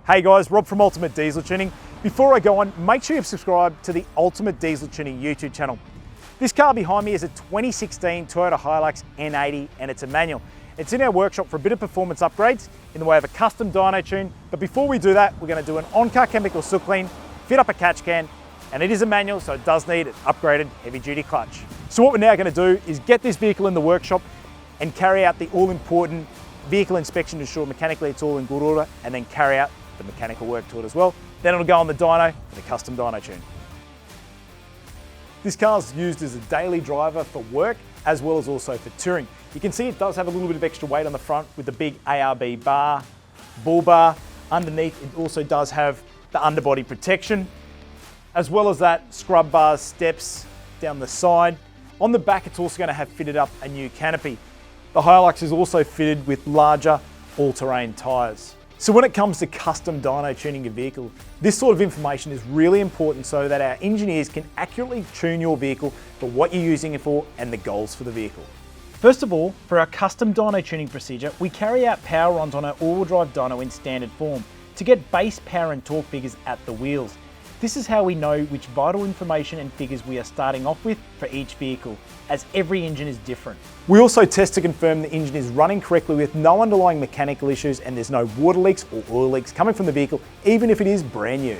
Hey guys, Rob from Ultimate Diesel Tuning. Before I go on, make sure you've subscribed to the Ultimate Diesel Tuning YouTube channel. This car behind me is a 2016 Toyota Hilux N80 and it's a manual. It's in our workshop for a bit of performance upgrades in the way of a custom dyno tune, but before we do that, we're going to do an on-car chemical soot clean, fit up a catch can, and it is a manual, so it does need an upgraded heavy-duty clutch. So what we're now going to do is get this vehicle in the workshop and carry out the all-important vehicle inspection to ensure mechanically it's all in good order, and then carry out the mechanical work to it as well. Then it'll go on the dyno for the custom dyno tune. This car is used as a daily driver for work as well as also for touring. You can see it does have a little bit of extra weight on the front with the big ARB bar, bull bar. Underneath it also does have the underbody protection, as well as that scrub bars, steps down the side. On the back it's also going to have fitted up a new canopy. The Hilux is also fitted with larger all-terrain tyres. So when it comes to custom dyno tuning your vehicle, this sort of information is really important so that our engineers can accurately tune your vehicle for what you're using it for and the goals for the vehicle. First of all, for our custom dyno tuning procedure, we carry out power runs on our all-wheel drive dyno in standard form to get base power and torque figures at the wheels. This is how we know which vital information and figures we are starting off with for each vehicle, as every engine is different. We also test to confirm the engine is running correctly with no underlying mechanical issues and there's no water leaks or oil leaks coming from the vehicle, even if it is brand new.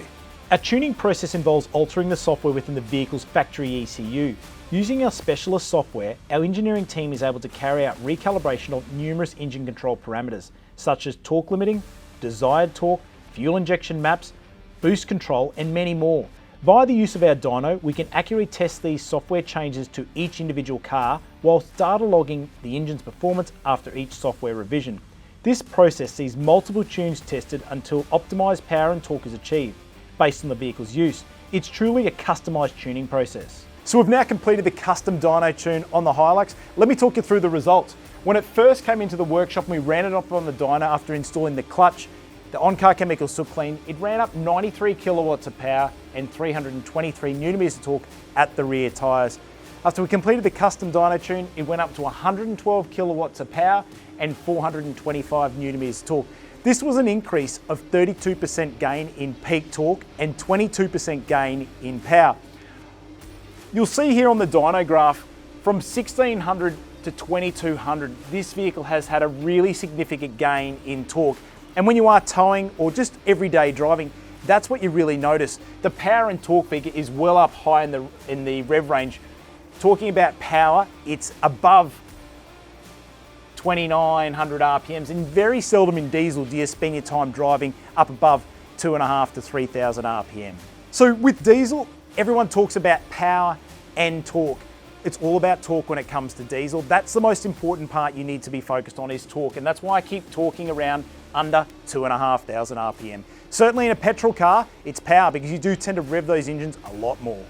Our tuning process involves altering the software within the vehicle's factory ECU. Using our specialist software, our engineering team is able to carry out recalibration of numerous engine control parameters, such as torque limiting, desired torque, fuel injection maps, boost control, and many more. Via the use of our dyno, we can accurately test these software changes to each individual car whilst data logging the engine's performance after each software revision. This process sees multiple tunes tested until optimized power and torque is achieved based on the vehicle's use. It's truly a customized tuning process. So we've now completed the custom dyno tune on the Hilux. Let me talk you through the results. When it first came into the workshop and we ran it up on the dyno after installing the clutch, the on-car chemical soot clean, it ran up 93 kilowatts of power and 323 Nm of torque at the rear tyres. After we completed the custom dyno tune, it went up to 112 kilowatts of power and 425 Nm of torque. This was an increase of 32% gain in peak torque and 22% gain in power. You'll see here on the dyno graph, from 1600 to 2200, this vehicle has had a really significant gain in torque. And when you are towing or just everyday driving, that's what you really notice. The power and torque figure is well up high in the rev range. Talking about power, it's above 2,900 RPMs, and very seldom in diesel do you spend your time driving up above 2,500 to 3,000 RPM. So with diesel, everyone talks about power and torque. It's all about torque when it comes to diesel. That's the most important part you need to be focused on, is torque, and that's why I keep talking around under 2,500 RPM. Certainly in a petrol car, it's power, because you do tend to rev those engines a lot more.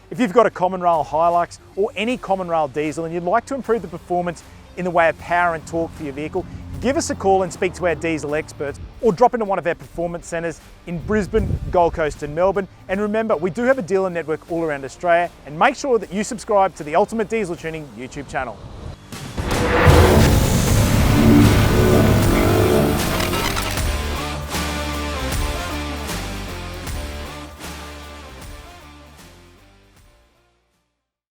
If you've got a common rail Hilux or any common rail diesel and you'd like to improve the performance in the way of power and torque for your vehicle, give us a call and speak to our diesel experts, or drop into one of our performance centres in Brisbane, Gold Coast and Melbourne. And remember, we do have a dealer network all around Australia, and make sure that you subscribe to the Ultimate Diesel Tuning YouTube channel.